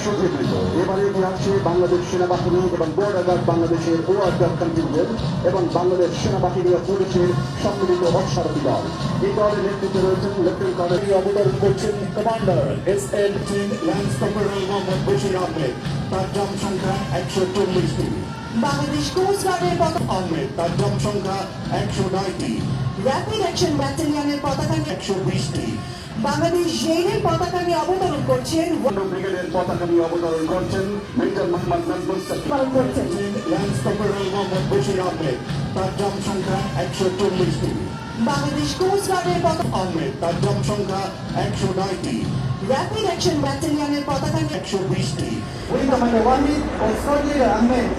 সূচীকৃত। এবারে আসছে বাংলাদেশ সেনাবাহিনী এবং বর্ডার গার্ড বাংলাদেশের ওয়ার্কার কন্টিনজেন্ট এবং বাংলাদেশ সেনাবাহিনী ও পুলিশের সম্মিলিত অশ্বারোহী দল। এই দলের নেতৃত্বে রয়েছেন লেফটেন্যান্ট কর্নেল অবতরণ করছেন commander SL lance corporal Mohammad Bashir Ahmed. তার জম সংখ্যা 140টি। বাংলাদেশ কোস্ট গার্ডের পতাকা আহমেদ তার জম সংখ্যা 109টি। র্যাপিড অ্যাকশন ব্যাটালিয়নের পতাকা নিয়ে 120টি। বাংলাদেশ জেলের পতাকা নিয়ে অবতরণ করছেন ব্রিগেডের পতাকা নিয়ে অবতরণ করছেন মেজর মোহাম্মদ নাজমুল সাকিব। পালন করছেন ল্যান্স কর্পোরাল মোহাম্মদ বশির আহমেদ তার জম সংখ্যা 140টি। বাংলাদেশ কোস্ট গার্ডের পতাকা আহমেদ তার জম সংখ্যা 109টি। র্যাপিড অ্যাকশন ব্যাটালিয়নের পতাকা নিয়ে 120টি। Wing Commander Wahid or Squad Leader Ahmed.